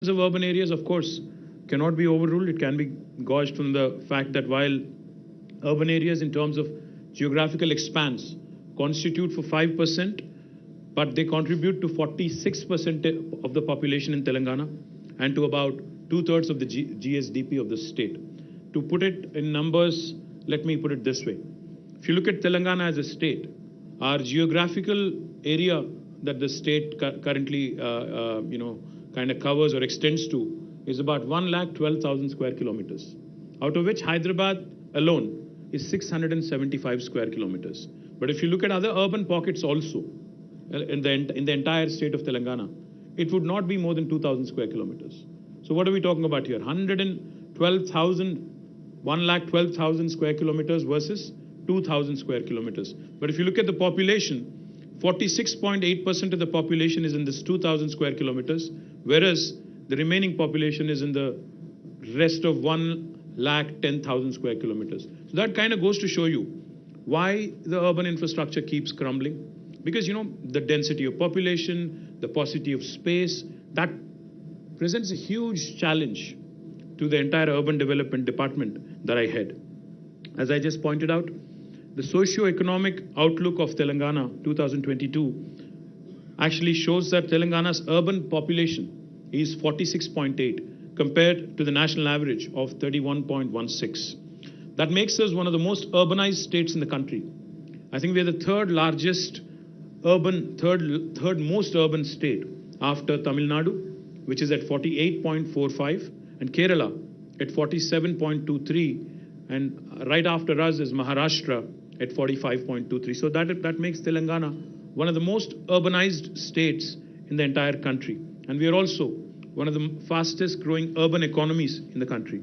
Of urban areas, of course, cannot be overruled. It can be gauged from the fact that while urban areas in terms of geographical expanse constitute for 5%, but they contribute to 46% of the population in Telangana and to about two-thirds of the GSDP of the state. To put it in numbers, let me put it this way. If you look at Telangana as a state, our geographical area that the state currently, kind of covers or extends to is about 1,12,000 square kilometers, out of which Hyderabad alone is 675 square kilometers. But if you look at other urban pockets also, in the entire state of Telangana, it would not be more than 2,000 square kilometers. So what are we talking about here? 1,12,000 square kilometers versus 2,000 square kilometers. But if you look at the population, 46.8% of the population is in this 2,000 square kilometers, whereas the remaining population is in the rest of 1,10,000 square kilometers. So that kind of goes to show you why the urban infrastructure keeps crumbling. Because, the density of population, the paucity of space, that presents a huge challenge to the entire urban development department that I head. As I just pointed out, the socio-economic outlook of Telangana 2022 actually shows that Telangana's urban population is 46.8 compared to the national average of 31.16. That makes us one of the most urbanized states in the country. I think we are the third most urban state after Tamil Nadu, which is at 48.45, and Kerala at 47.23, and right after us is Maharashtra at 45.23. So that makes Telangana one of the most urbanized states in the entire country. And we are also one of the fastest growing urban economies in the country.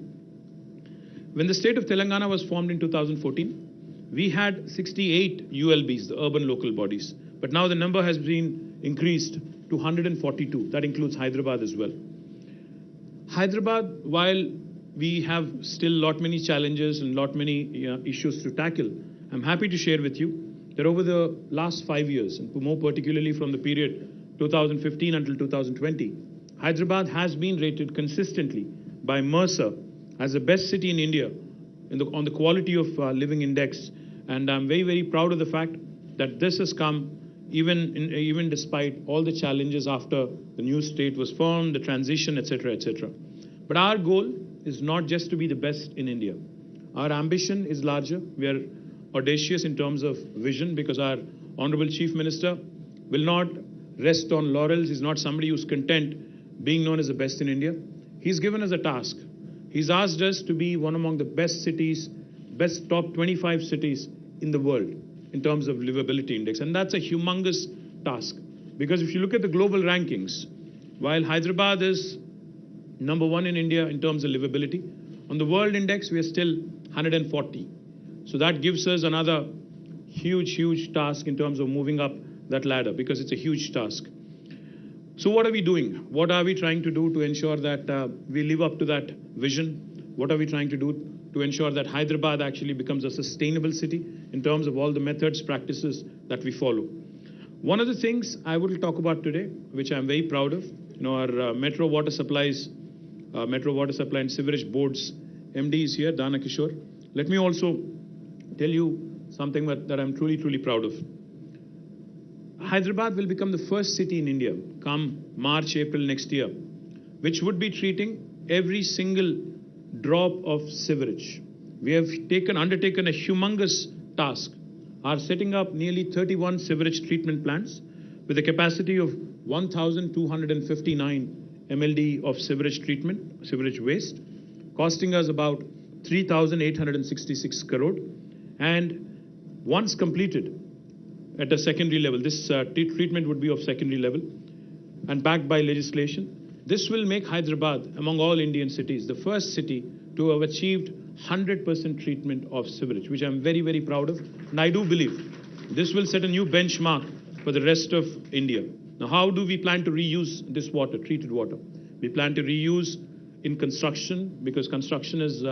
When the state of Telangana was formed in 2014, we had 68 ULBs, the urban local bodies. But now the number has been increased to 142. That includes Hyderabad as well. Hyderabad, while we have still many challenges and many issues to tackle, I'm happy to share with you that over the last 5 years, and more particularly from the period 2015 until 2020, Hyderabad has been rated consistently by Mercer as the best city in India on the quality of living index. And I'm very, very proud of the fact that this has come even despite all the challenges after the new state was formed, the transition, etc., etc. But our goal is not just to be the best in India. Our ambition is larger. We are audacious in terms of vision, because our Honorable Chief Minister will not rest on laurels. He's not somebody who's content being known as the best in India. He's given us a task. He's asked us to be one among the best cities, best top 25 cities in the world in terms of livability index. And that's a humongous task, because if you look at the global rankings, while Hyderabad is number 1 in India in terms of livability, on the world index, we are still 140. So that gives us another huge task in terms of moving up that ladder, because it's a huge task. So what are we doing? What are we trying to do to ensure that we live up to that vision? What are we trying to do to ensure that Hyderabad actually becomes a sustainable city in terms of all the methods, practices that we follow? One of the things I will talk about today, which I'm very proud of, our Metro Water Supply and Sewerage Board's MD is here, Dana Kishore. Let me also tell you something that I'm truly proud of. Hyderabad will become the first city in India come March, April next year, which would be treating every single drop of sewerage. We have undertaken a humongous task, are setting up nearly 31 sewerage treatment plants with a capacity of 1,259 MLD of sewerage waste, costing us about 3,866 crore. And once completed at a secondary level, this treatment would be of secondary level and backed by legislation. This will make Hyderabad, among all Indian cities, the first city to have achieved 100% treatment of sewerage, which I'm very, very proud of. And I do believe this will set a new benchmark for the rest of India. Now, how do we plan to reuse this water, treated water? We plan to reuse in construction, because construction is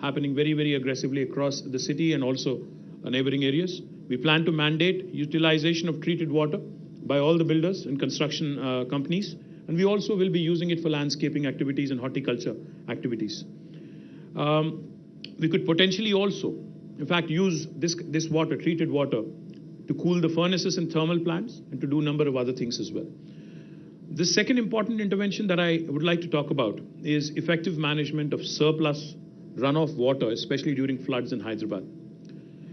happening very, very aggressively across the city and also neighboring areas. We plan to mandate utilization of treated water by all the builders and construction companies. And we also will be using it for landscaping activities and horticulture activities. We could potentially also, in fact, use this water, treated water, to cool the furnaces and thermal plants and to do a number of other things as well. The second important intervention that I would like to talk about is effective management of surplus runoff water, especially during floods in Hyderabad.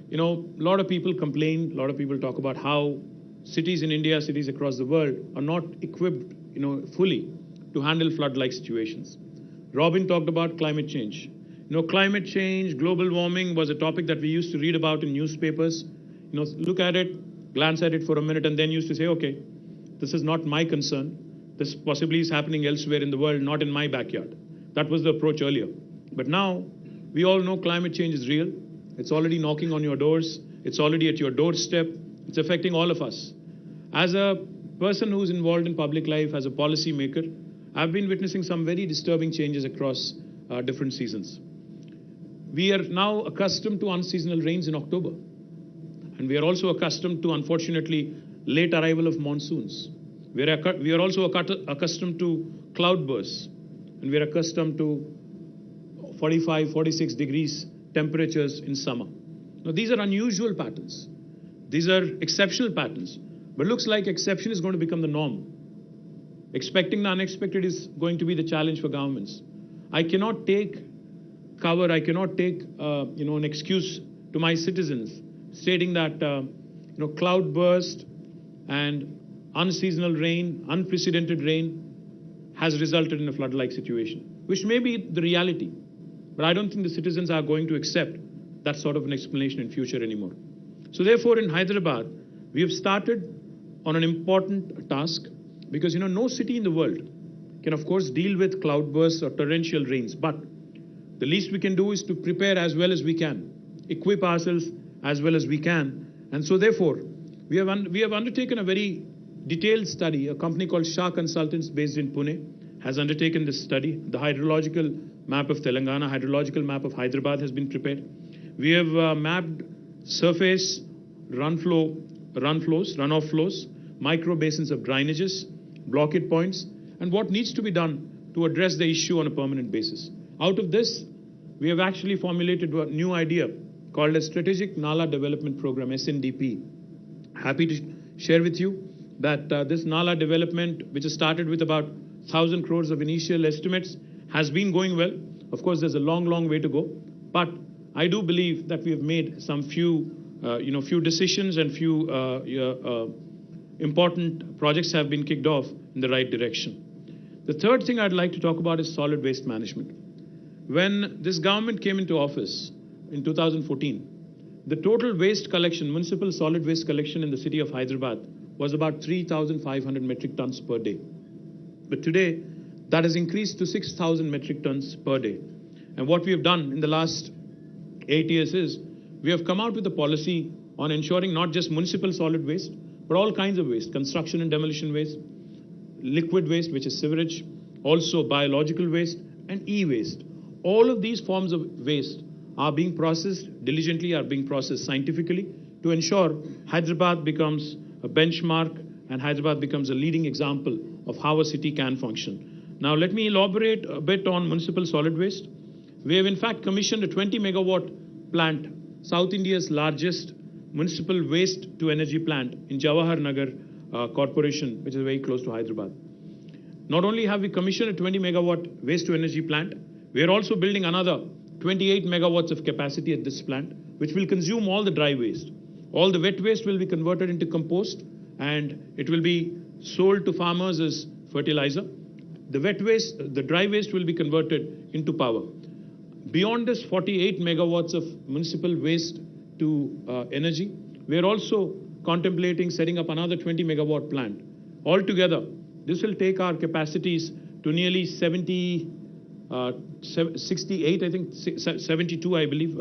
You know, a lot of people complain, a lot of people talk about how cities in India, cities across the world are not equipped, fully to handle flood-like situations. Robin talked about climate change. Climate change, global warming was a topic that we used to read about in newspapers. Look at it, glance at it for a minute, and then used to say, okay, this is not my concern. This possibly is happening elsewhere in the world, not in my backyard. That was the approach earlier. But now, we all know climate change is real. It's already knocking on your doors. It's already at your doorstep. It's affecting all of us. As a person who's involved in public life, as a policy maker, I've been witnessing some very disturbing changes across different seasons. We are now accustomed to unseasonal rains in October. And we are also accustomed to, unfortunately, late arrival of monsoons. We are also accustomed to cloudbursts. And we are accustomed to 45, 46 degrees temperatures in summer. Now, these are unusual patterns. These are exceptional patterns. But looks like exception is going to become the norm. Expecting the unexpected is going to be the challenge for governments. I cannot take cover, I cannot take an excuse to my citizens stating that cloudburst and unseasonal rain, unprecedented rain has resulted in a flood-like situation, which may be the reality. But I don't think the citizens are going to accept that sort of an explanation in future anymore. So therefore, in Hyderabad, we have started on an important task because, no city in the world can, of course, deal with cloudbursts or torrential rains. But the least we can do is to prepare as well as we can, equip ourselves as well as we can. And so therefore, we have undertaken a very detailed study. A company called Shah Consultants based in Pune has undertaken this study. The hydrological map of Telangana, hydrological map of Hyderabad has been prepared. We have mapped surface runoff flows, micro basins of drainages, blockade points, and what needs to be done to address the issue on a permanent basis. Out of this, we have actually formulated a new idea called a Strategic Nala Development Program, SNDP. Happy to share with you that this Nala development, which has started with about 1,000 crores of initial estimates, has been going well. Of course, there's a long, long way to go. But I do believe that we have made some few decisions and few important projects have been kicked off in the right direction. The third thing I'd like to talk about is solid waste management. When this government came into office in 2014, the total waste collection, municipal solid waste collection in the city of Hyderabad was about 3,500 metric tons per day. But today, that has increased to 6,000 metric tons per day. And what we have done in the last 8 years is we have come out with a policy on ensuring not just municipal solid waste, but all kinds of waste, construction and demolition waste, liquid waste, which is sewerage, also biological waste, and e-waste. All of these forms of waste are being processed diligently, are being processed scientifically to ensure Hyderabad becomes a benchmark and Hyderabad becomes a leading example of how a city can function. Now, let me elaborate a bit on municipal solid waste. We have in fact commissioned a 20 megawatt plant, South India's largest municipal waste to energy plant in Jawahar Nagar Corporation, which is very close to Hyderabad. Not only have we commissioned a 20 megawatt waste to energy plant, we are also building another 28 megawatts of capacity at this plant, which will consume all the dry waste. All the wet waste will be converted into compost and it will be sold to farmers as fertilizer. The wet waste, the dry waste will be converted into power. Beyond this 48 megawatts of municipal waste to energy, we are also contemplating setting up another 20 megawatt plant. Altogether, this will take our capacities to nearly 68, I think, 72, I believe,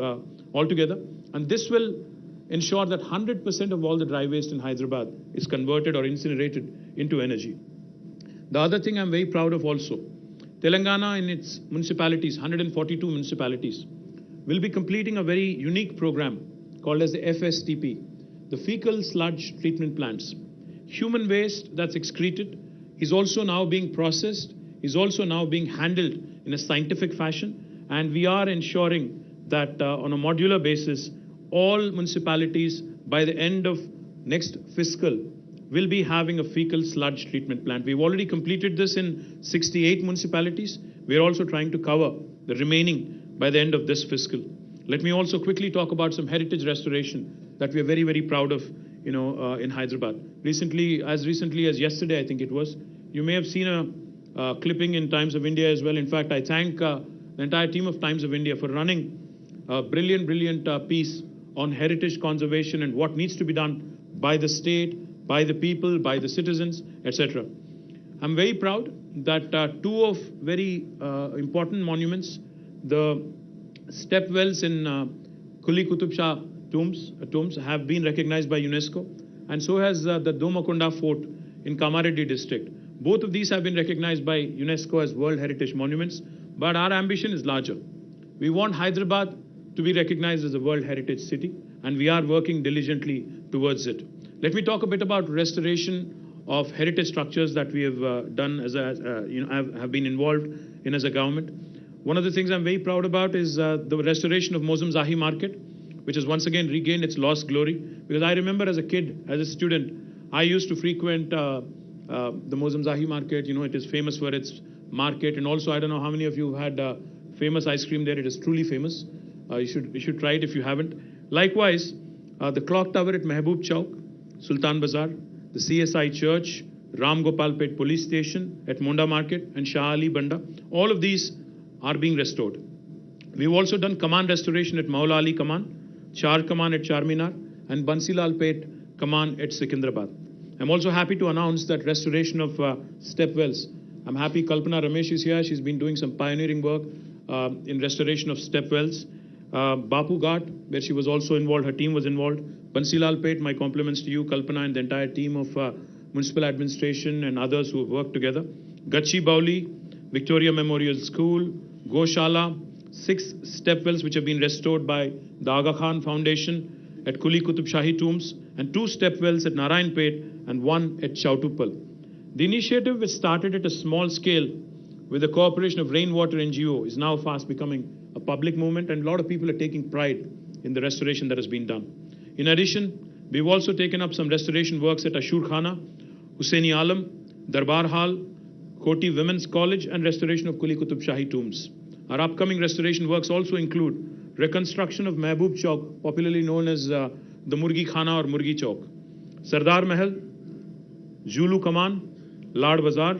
altogether. And this will ensure that 100% of all the dry waste in Hyderabad is converted or incinerated into energy. The other thing I'm very proud of also, Telangana in its municipalities, 142 municipalities, will be completing a very unique program called as the FSTP, the fecal sludge treatment plants. Human waste that's excreted is also now being processed, is also now being handled in a scientific fashion, and we are ensuring that on a modular basis, all municipalities by the end of next fiscal will be having a fecal sludge treatment plant. We've already completed this in 68 municipalities. We're also trying to cover the remaining by the end of this fiscal. Let me also quickly talk about some heritage restoration that we are very, very proud of, in Hyderabad. Recently as yesterday, I think it was, you may have seen a clipping in Times of India as well. In fact, I thank the entire team of Times of India for running a brilliant piece on heritage conservation and what needs to be done by the state, by the people, by the citizens, etc. I'm very proud that two of very important monuments, the step wells in Kuli Qutub Shah tombs have been recognized by UNESCO, and so has the Domakonda Fort in Kamareddy district. Both of these have been recognized by UNESCO as World Heritage Monuments, but our ambition is larger. We want Hyderabad to be recognized as a World Heritage City, and we are working diligently towards it. Let me talk a bit about restoration of heritage structures that we have done as have been involved in as a government. One of the things I'm very proud about is the restoration of Mozum Zahi Market, which has once again regained its lost glory. Because I remember as a kid, as a student, I used to frequent the Mozum Zahi Market. It is famous for its market, and also I don't know how many of you have had famous ice cream there. It is truly famous. You should try it if you haven't. Likewise, the clock tower at Mehboob Chowk, Sultan Bazaar, the CSI Church, Ram Gopalpet Police Station at Monda Market, and Shah Ali Banda. All of these are being restored. We've also done Kaman restoration at Maula Ali Kaman, Char Kaman at Charminar, and Bansilal Pet Kaman at Secunderabad. I'm also happy to announce that restoration of step wells. I'm happy Kalpana Ramesh is here. She's been doing some pioneering work in restoration of step wells. Bapu Ghat, where she was also involved, her team was involved. Bansilal Pet, my compliments to you, Kalpana, and the entire team of municipal administration and others who have worked together. Gachi Bauli, Victoria Memorial School, Goshala, 6 step wells which have been restored by the Aga Khan Foundation at Kuli Qutub Shahi Tombs, and 2 step wells at Narayanpet and 1 at Chautupal. The initiative, which started at a small scale with the cooperation of Rainwater NGO, is now fast becoming a public movement, and a lot of people are taking pride in the restoration that has been done. In addition, we've also taken up some restoration works at Ashur Khana, Hussaini Alam, Darbar Hall, Koti Women's College, and restoration of Kuli Qutub Shahi Tombs. Our upcoming restoration works also include reconstruction of Mehboob Chowk, popularly known as the Murgi Khana or Murgi Chowk, Sardar Mahal, Julu Kaman, Lad Bazar,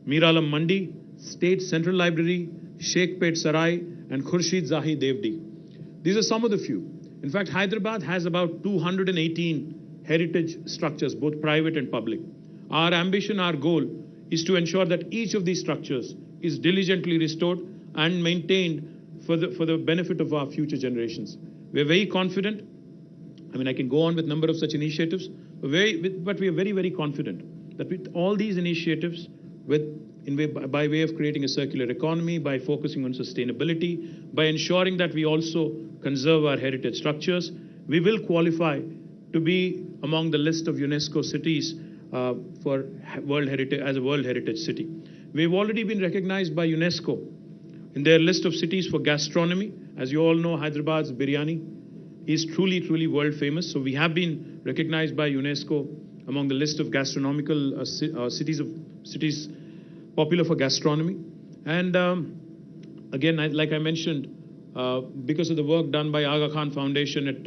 Miralam Mandi, State Central Library, Sheikpet Sarai, and Khurshid Zahi Devdi. These are some of the few. In fact, Hyderabad has about 218 heritage structures, both private and public. Our ambition, our goal, is to ensure that each of these structures is diligently restored and maintained for the benefit of our future generations. We're very confident. I can go on with a number of such initiatives, but we are very, very confident that with all these initiatives, by way of creating a circular economy, by focusing on sustainability, by ensuring that we also conserve our heritage structures, we will qualify to be among the list of UNESCO cities for World Heritage as a World Heritage City. We've already been recognized by UNESCO in their list of cities for gastronomy. As you all know, Hyderabad's biryani is truly, truly world famous. So we have been recognized by UNESCO among the list of gastronomical cities popular for gastronomy. And again, like I mentioned, because of the work done by Aga Khan Foundation at